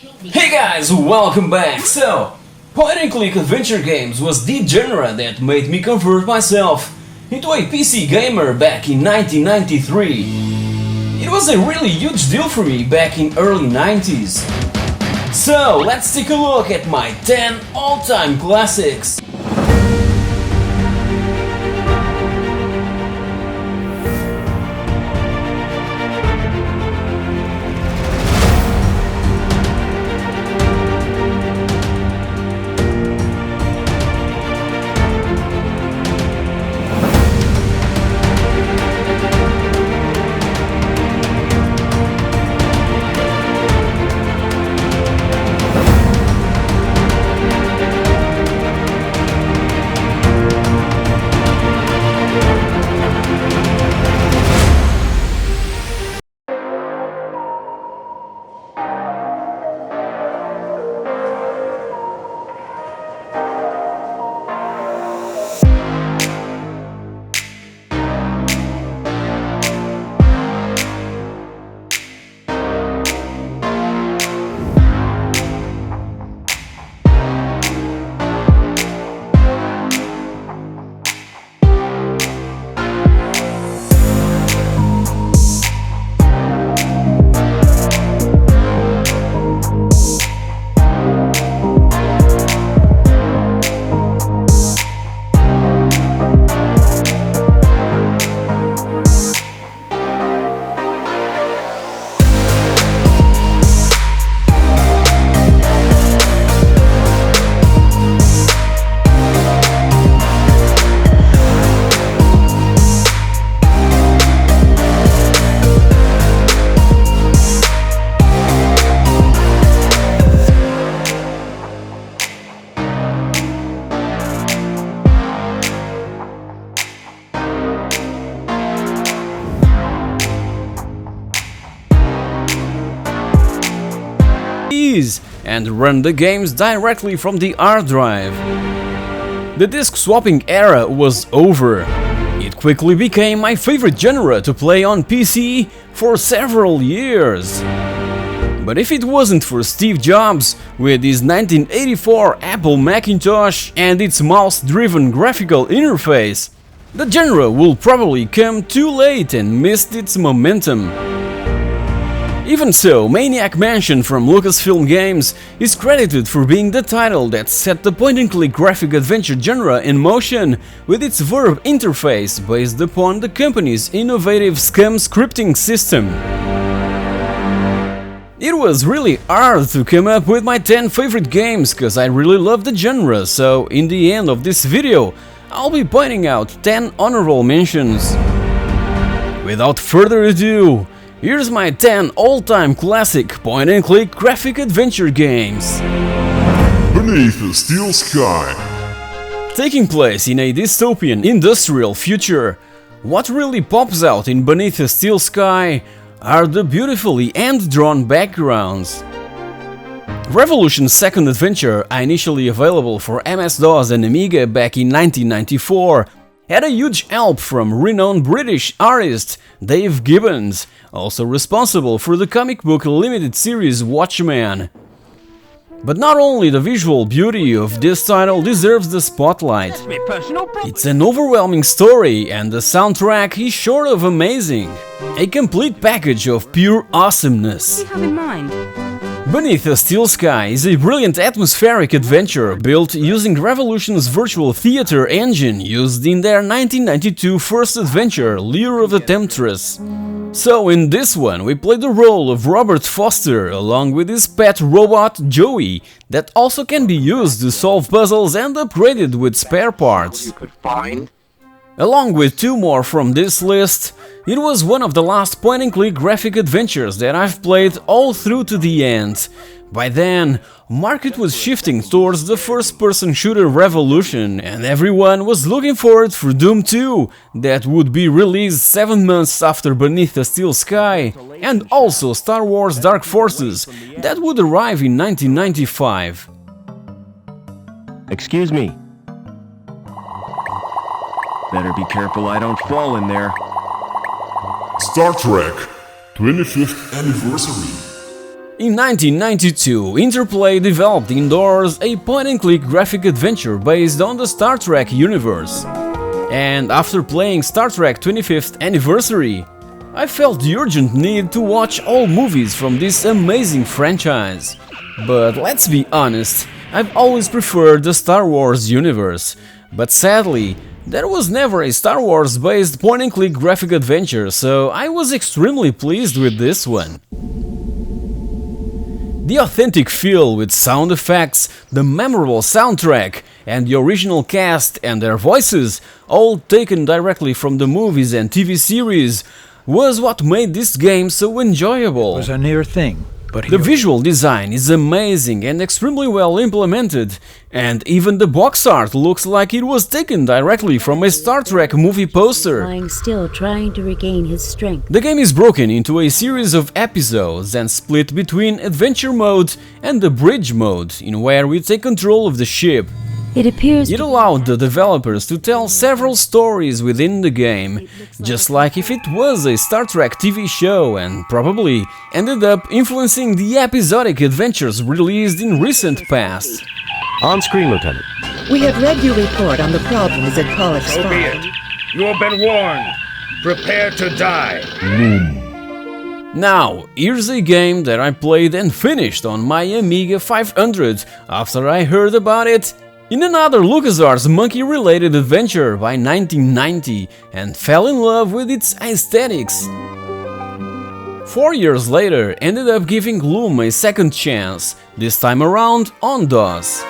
Hey guys, welcome back! So, point-and-click adventure games was the genre that made me convert myself into a PC gamer back in 1993. It was a really huge deal for me back in early 90s. So, let's take a look at my 10 all-time classics. And run the games directly from the hard drive. The disc swapping era was over. It quickly became my favorite genre to play on PC for several years. But if it wasn't for Steve Jobs with his 1984 Apple Macintosh and its mouse-driven graphical interface, the genre will probably come too late and missed its momentum. Even so, Maniac Mansion from Lucasfilm Games is credited for being the title that set the point-and-click graphic adventure genre in motion with its verb interface based upon the company's innovative SCUM scripting system. It was really hard to come up with my 10 favorite games cause I really love the genre, so in the end of this video I'll be pointing out 10 honorable mentions. Without further ado, here's my 10 all-time classic point-and-click graphic adventure games. Beneath the Steel Sky. Taking place in a dystopian industrial future, what really pops out in Beneath the Steel Sky are the beautifully hand-drawn backgrounds. Revolution's second adventure, initially available for MS-DOS and Amiga back in 1994, had a huge help from renowned British artist Dave Gibbons, also responsible for the comic book limited series Watchmen. But not only the visual beauty of this title deserves the spotlight. It's an overwhelming story and the soundtrack is short of amazing. A complete package of pure awesomeness. What do you have in mind? Beneath the Steel Sky is a brilliant atmospheric adventure built using Revolution's virtual theater engine used in their 1992 first adventure, Lure of the Temptress. So in this one we play the role of Robert Foster along with his pet robot Joey that also can be used to solve puzzles and upgraded with spare parts. Along with two more from this list, it was one of the last point-and-click graphic adventures that I've played all through to the end. By then, market was shifting towards the first-person shooter revolution and everyone was looking forward for Doom 2 that would be released 7 months after Beneath the Steel Sky, and also Star Wars Dark Forces that would arrive in 1995. Excuse me. Better be careful I don't fall in there. Star Trek 25th Anniversary. In 1992, Interplay developed indoors a point-and-click graphic adventure based on the Star Trek universe. And after playing Star Trek 25th Anniversary, I felt the urgent need to watch all movies from this amazing franchise. But let's be honest, I've always preferred the Star Wars universe. But sadly, there was never a Star Wars based point-and-click graphic adventure, so I was extremely pleased with this one. The authentic feel with sound effects, the memorable soundtrack, and the original cast and their voices, all taken directly from the movies and TV series, was what made this game so enjoyable. It was a near thing, but the visual design is amazing and extremely well implemented, and even the box art looks like it was taken directly from a Star Trek movie poster. Lying still, trying to regain his strength. The game is broken into a series of episodes and split between Adventure Mode and the Bridge Mode, in where we take control of the ship. It appears It allowed the developers to tell several stories within the game, just like if it was a Star Trek TV show, and probably ended up influencing the episodic adventures released in recent past. On screen, Lieutenant. We have read your report on the problems at College So be it. You have been warned. Prepare to die. Now, here's a game that I played and finished on my Amiga 500 after I heard about it in another LucasArts monkey-related adventure by 1990 and fell in love with its aesthetics. 4 years later, ended up giving Loom a second chance, this time around on DOS.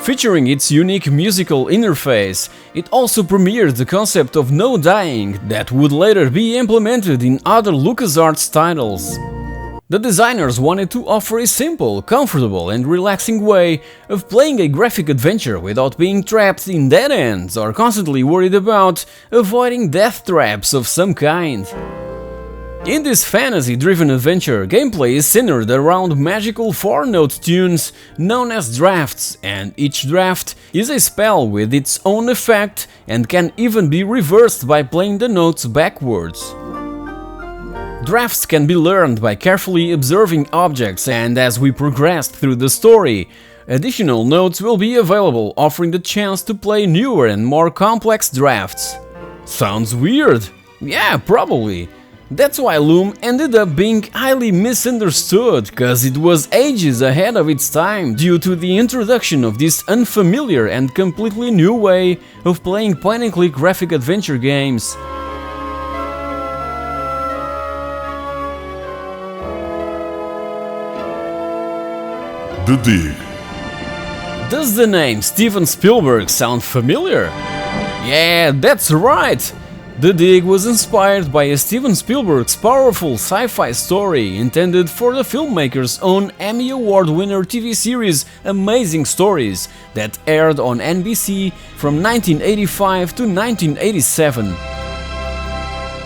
Featuring its unique musical interface, it also premiered the concept of no dying that would later be implemented in other LucasArts titles. The designers wanted to offer a simple, comfortable and relaxing way of playing a graphic adventure without being trapped in dead ends or constantly worried about avoiding death traps of some kind. In this fantasy-driven adventure, gameplay is centered around magical 4-note tunes known as drafts, and each draft is a spell with its own effect and can even be reversed by playing the notes backwards. Drafts can be learned by carefully observing objects, and as we progress through the story, additional notes will be available, offering the chance to play newer and more complex drafts. Sounds weird? Yeah, probably. That's why Loom ended up being highly misunderstood, cause it was ages ahead of its time due to the introduction of this unfamiliar and completely new way of playing point-and-click graphic adventure games. The Dig. Does the name Steven Spielberg sound familiar? Yeah, that's right! The Dig was inspired by a Steven Spielberg's powerful sci-fi story intended for the filmmaker's own Emmy Award winner TV series Amazing Stories that aired on NBC from 1985 to 1987.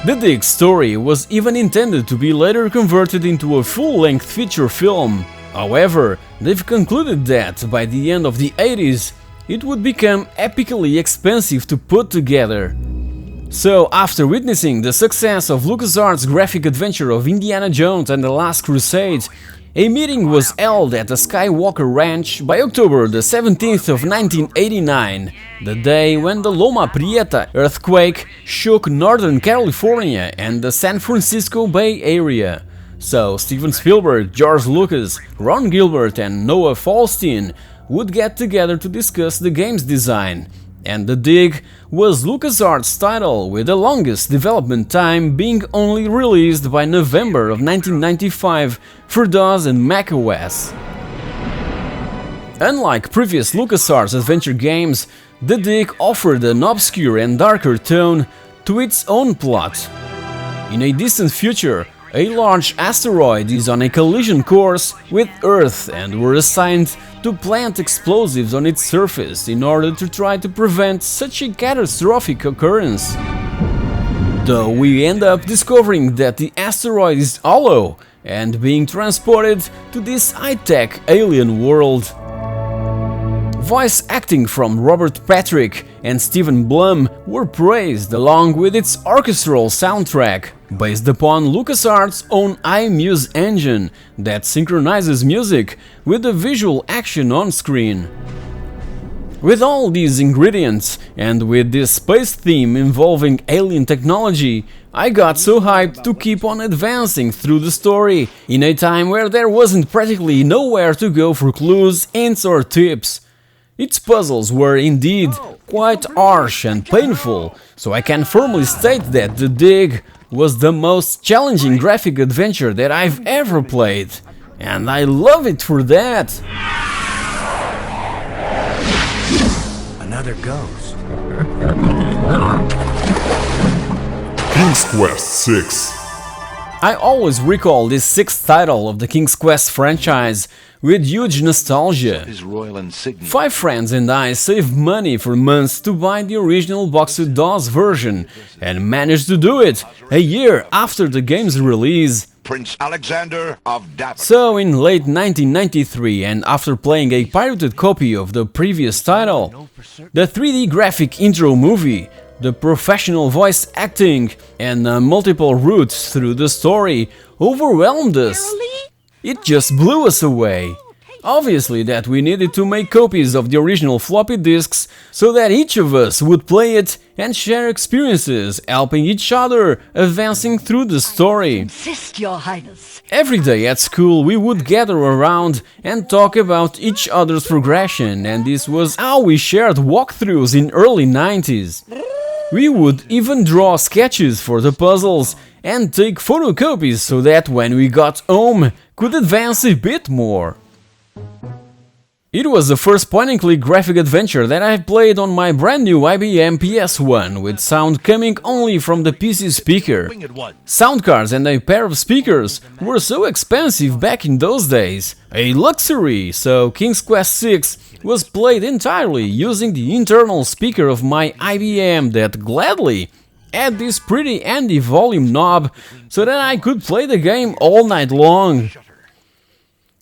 The Dig's story was even intended to be later converted into a full-length feature film. However, they've concluded that by the end of the 80s, it would become epically expensive to put together. So, after witnessing the success of LucasArts' graphic adventure of Indiana Jones and the Last Crusade, a meeting was held at the Skywalker Ranch by October the 17th of 1989, the day when the Loma Prieta earthquake shook Northern California and the San Francisco Bay Area. So Steven Spielberg, George Lucas, Ron Gilbert and Noah Falstein would get together to discuss the game's design. And The Dig was LucasArts' title, with the longest development time being only released by November of 1995 for DOS and macOS. Unlike previous LucasArts adventure games, The Dig offered an obscure and darker tone to its own plot. In a distant future, a large asteroid is on a collision course with Earth and were assigned to plant explosives on its surface in order to try to prevent such a catastrophic occurrence. Though we end up discovering that the asteroid is hollow and being transported to this high-tech alien world. voice acting from Robert Patrick and Stephen Blum were praised, along with its orchestral soundtrack, based upon LucasArts' own iMuse engine that synchronizes music with the visual action on screen. With all these ingredients, and with this space theme involving alien technology, I got so hyped to keep on advancing through the story, in a time where there wasn't practically nowhere to go for clues, hints or tips. Its puzzles were indeed quite harsh and painful, so I can firmly state that The Dig was the most challenging graphic adventure that I've ever played, and I love it for that! Another ghost. King's Quest VI. I always recall this sixth title of the King's Quest franchise with huge nostalgia. Five friends and I saved money for months to buy the original boxed DOS version, and managed to do it a year after the game's release. Prince Alexander of Dapper. So in late 1993, and after playing a pirated copy of the previous title, the 3D graphic intro movie, the professional voice acting, and multiple routes through the story overwhelmed us. It just blew us away. Obviously that we needed to make copies of the original floppy disks so that each of us would play it and share experiences, helping each other advancing through the story. Insist, Your Highness. Every day at school we would gather around and talk about each other's progression, and this was how we shared walkthroughs in early 90s. We would even draw sketches for the puzzles and take photocopies so that when we got home could advance a bit more. It was the first point-and-click graphic adventure that I played on my brand new IBM PS1, with sound coming only from the PC speaker. Sound cards and a pair of speakers were so expensive back in those days, a luxury, so King's Quest VI was played entirely using the internal speaker of my IBM that gladly had this pretty handy volume knob so that I could play the game all night long.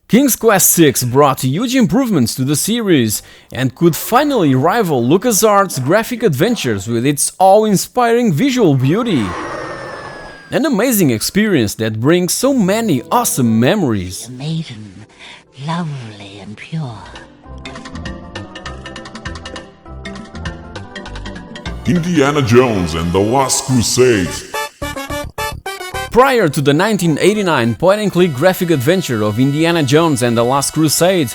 King's Quest VI brought huge improvements to the series and could finally rival LucasArts' graphic adventures with its awe-inspiring visual beauty. An amazing experience that brings so many awesome memories. A maiden, lovely and pure. Indiana Jones and the Last Crusade. Prior to the 1989 point-and-click graphic adventure of Indiana Jones and the Last Crusade,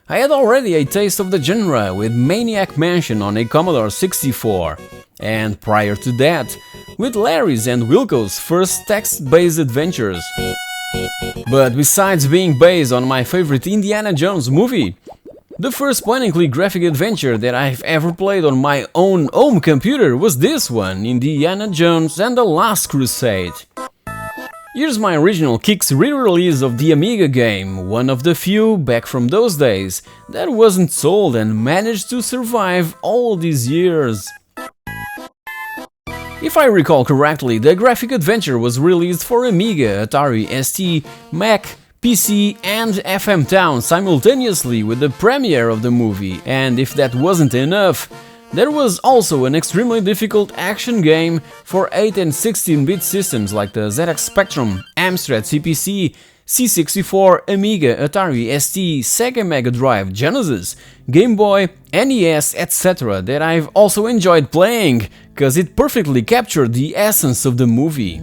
I had already a taste of the genre with Maniac Mansion on a Commodore 64, and prior to that, with Larry's and Wilco's first text-based adventures. But besides being based on my favorite Indiana Jones movie, the first point-and-click graphic adventure that I've ever played on my own home computer was this one, Indiana Jones and the Last Crusade. Here's my original Kicks re-release of the Amiga game, one of the few, back from those days, that wasn't sold and managed to survive all these years. If I recall correctly, the graphic adventure was released for Amiga, Atari ST, Mac, PC and FM Town simultaneously with the premiere of the movie, and if that wasn't enough, there was also an extremely difficult action game for 8 and 16-bit systems like the ZX Spectrum, Amstrad CPC, C64, Amiga, Atari ST, Sega Mega Drive, Genesis, Game Boy, NES, etc. that I've also enjoyed playing, cause it perfectly captured the essence of the movie.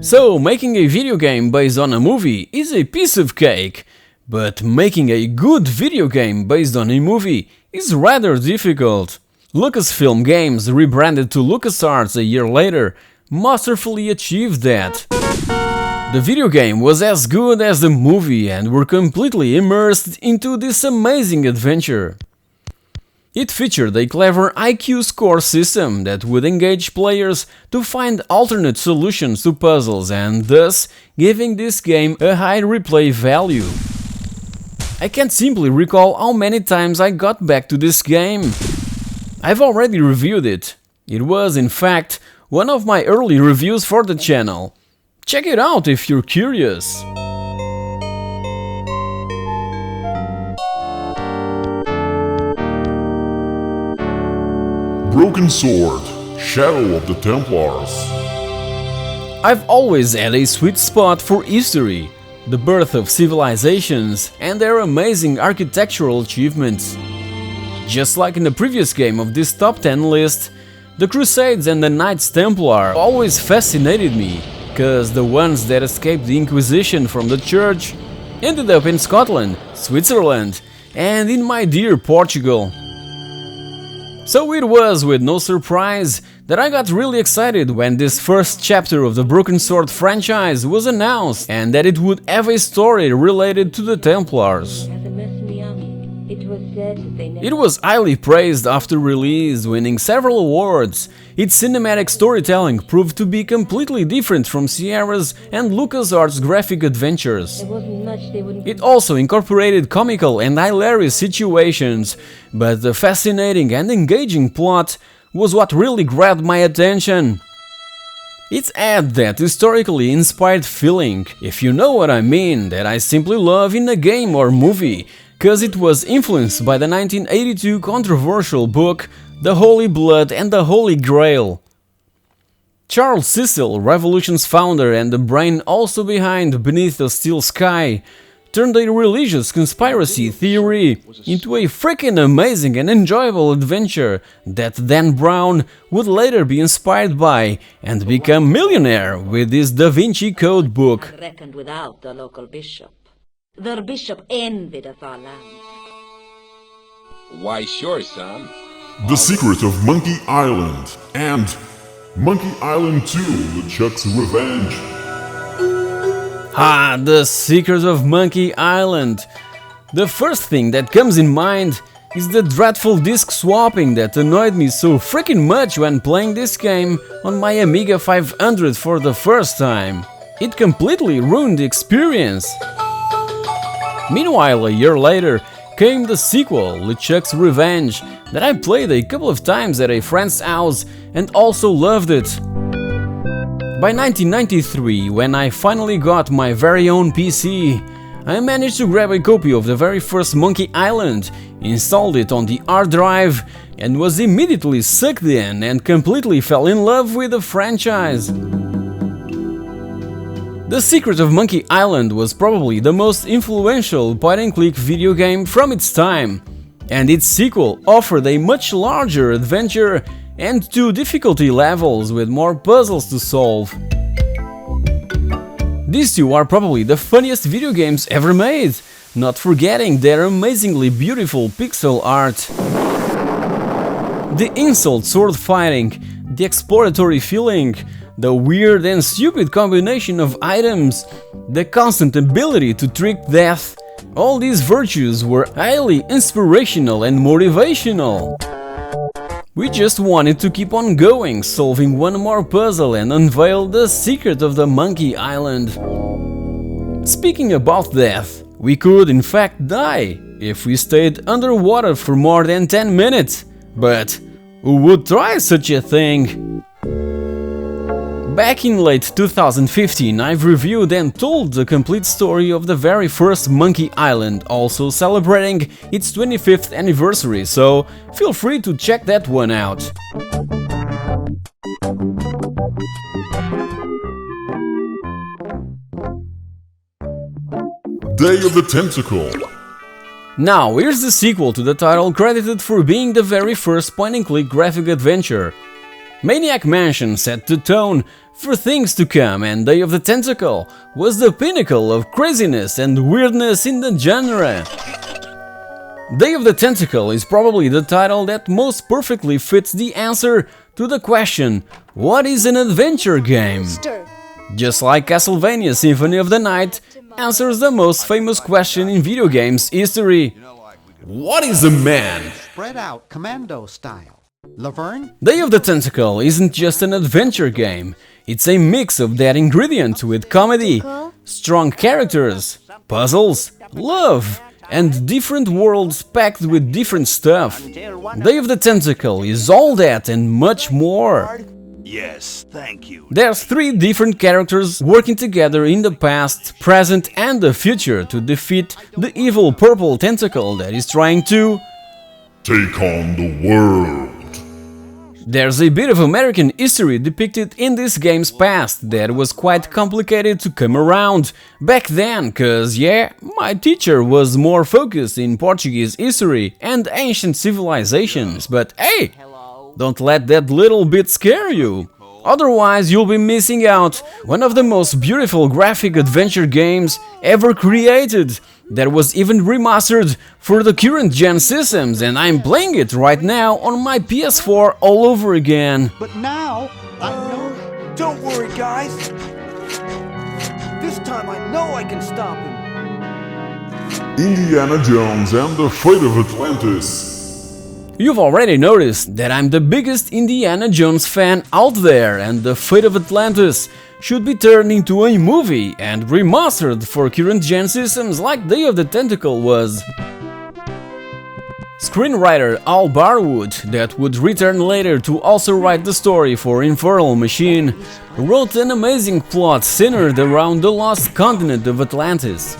So, making a video game based on a movie is a piece of cake, but making a good video game based on a movie is rather difficult. Lucasfilm Games, rebranded to LucasArts a year later, masterfully achieved that. The video game was as good as the movie and were completely immersed into this amazing adventure. It featured a clever IQ score system that would engage players to find alternate solutions to puzzles and thus giving this game a high replay value. I can't simply recall how many times I got back to this game. I've already reviewed it. It was, in fact, one of my early reviews for the channel. Check it out if you're curious. Broken Sword, Shadow of the Templars. I've always had a sweet spot for history, the birth of civilizations and their amazing architectural achievements. Just like in the previous game of this top 10 list, the Crusades and the Knights Templar always fascinated me, cause the ones that escaped the Inquisition from the Church ended up in Scotland, Switzerland and in my dear Portugal. So it was with no surprise that I got really excited when this first chapter of the Broken Sword franchise was announced and that it would have a story related to the Templars. It was highly praised after release, winning several awards. Its cinematic storytelling proved to be completely different from Sierra's and LucasArts' graphic adventures. It also incorporated comical and hilarious situations, but the fascinating and engaging plot was what really grabbed my attention. It had that historically inspired feeling, if you know what I mean, that I simply love in a game or movie, cause it was influenced by the 1982 controversial book The Holy Blood and the Holy Grail. Charles Cecil, Revolution's founder and the brain also behind Beneath the Steel Sky, turned a religious conspiracy theory into a freaking amazing and enjoyable adventure that Dan Brown would later be inspired by and become millionaire with his Da Vinci Code book. Reckoned without the local bishop. Their bishop envied of our land. Why, sure, son. The Secret of Monkey Island and Monkey Island 2, LeChuck's Revenge. Ah, The Secret of Monkey Island. The first thing that comes in mind is the dreadful disc swapping that annoyed me so freaking much when playing this game on my Amiga 500 for the first time. It completely ruined the experience. Meanwhile, a year later came the sequel, LeChuck's Revenge, that I played a couple of times at a friend's house and also loved it. By 1993, when I finally got my very own PC, I managed to grab a copy of the very first Monkey Island, installed it on the hard drive, and was immediately sucked in and completely fell in love with the franchise. The Secret of Monkey Island was probably the most influential point-and-click video game from its time, and its sequel offered a much larger adventure and 2 difficulty levels with more puzzles to solve. These 2 are probably the funniest video games ever made, not forgetting their amazingly beautiful pixel art. The insult sword fighting, the exploratory feeling, the weird and stupid combination of items, the constant ability to trick death, all these virtues were highly inspirational and motivational. We just wanted to keep on going, solving one more puzzle and unveil the secret of the Monkey Island. Speaking about death, we could in fact die if we stayed underwater for more than 10 minutes, but who would try such a thing? Back in late 2015, I've reviewed and told the complete story of the very first Monkey Island, also celebrating its 25th anniversary, so feel free to check that one out. Day of the Tentacle. Now, here's the sequel to the title, credited for being the very first point-and-click graphic adventure. Maniac Mansion set the tone for things to come, and Day of the Tentacle was the pinnacle of craziness and weirdness in the genre. Day of the Tentacle is probably the title that most perfectly fits the answer to the question, what is an adventure game? Just like Castlevania Symphony of the Night answers the most famous question in video games history, what is a man? Spread out commando style. Laverne? Day of the Tentacle isn't just an adventure game, it's a mix of that ingredient with comedy, strong characters, puzzles, love, and different worlds packed with different stuff. Day of the Tentacle is all that and much more. Yes, thank you. There's 3 different characters working together in the past, present and the future to defeat the evil purple tentacle that is trying to take on the world. There's a bit of American history depicted in this game's past that was quite complicated to come around back then, cause yeah, my teacher was more focused in Portuguese history and ancient civilizations, but hey, don't let that little bit scare you. Otherwise, you'll be missing out one of the most beautiful graphic adventure games ever created, that was even remastered for the current gen systems, and I'm playing it right now on my PS4 all over again. But now, I know... Don't worry, guys. This time I know I can stop him. Indiana Jones and the Fate of Atlantis. You've already noticed that I'm the biggest Indiana Jones fan out there, and the Fate of Atlantis should be turned into a movie and remastered for current gen systems like Day of the Tentacle was. Screenwriter Al Barwood, that would return later to also write the story for Infernal Machine, wrote an amazing plot centered around the lost continent of Atlantis.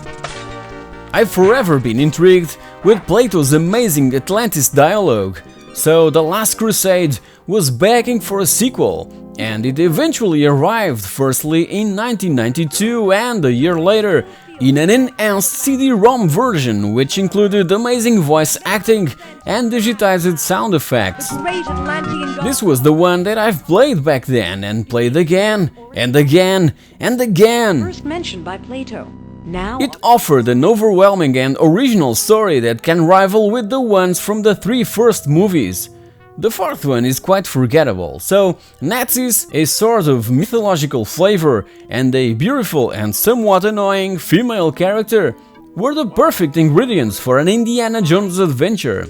I've forever been intrigued with Plato's amazing Atlantis dialogue, so The Last Crusade was begging for a sequel, and it eventually arrived, firstly in 1992 and a year later in an enhanced CD-ROM version, which included amazing voice acting and digitized sound effects. This was the one that I've played back then and played again and again and again. First mentioned by Plato. Now it offered an overwhelming and original story that can rival with the ones from the 3 first movies. The 4th one is quite forgettable, so Nazis, a sort of mythological flavor, and a beautiful and somewhat annoying female character were the perfect ingredients for an Indiana Jones adventure.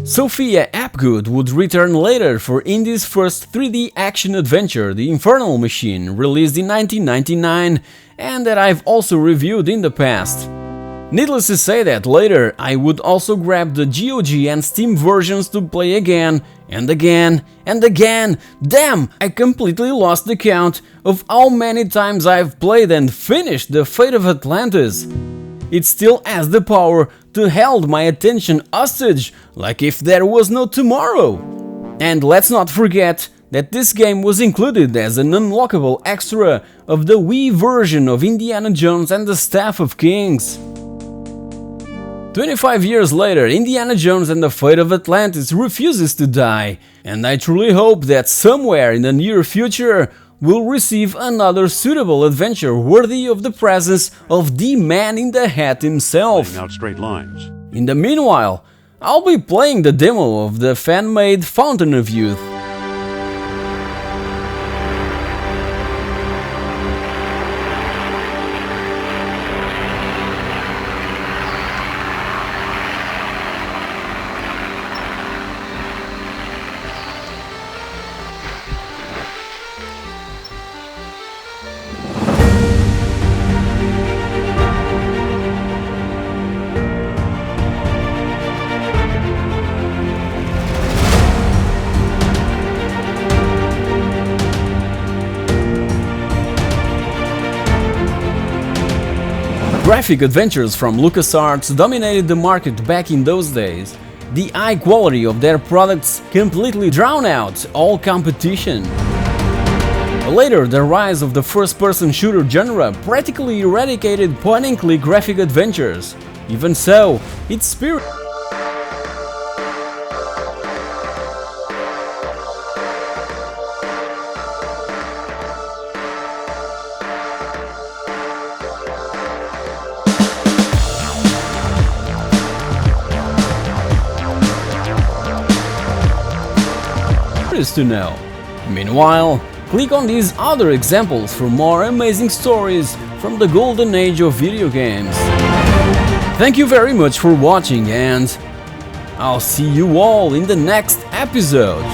Sophia Hapgood would return later for Indy's first 3D action adventure, The Infernal Machine, released in 1999, and that I've also reviewed in the past. Needless to say that later I would also grab the GOG and Steam versions to play again and again and again. Damn, I completely lost the count of how many times I've played and finished The Fate of Atlantis. It still has the power to hold my attention hostage, like if there was no tomorrow. And let's not forget that this game was included as an unlockable extra of the Wii version of Indiana Jones and the Staff of Kings. 25 years later, Indiana Jones and the Fate of Atlantis refuses to die, and I truly hope that somewhere in the near future we'll receive another suitable adventure worthy of the presence of the man in the hat himself. Out straight lines. In the meanwhile, I'll be playing the demo of the fan-made Fountain of Youth. Graphic adventures from LucasArts dominated the market back in those days. The high quality of their products completely drowned out all competition. Later, the rise of the first-person shooter genre practically eradicated point-and-click graphic adventures. Even so, its spirit to know. Meanwhile, click on these other examples for more amazing stories from the golden age of video games. Thank you very much for watching, and I'll see you all in the next episode.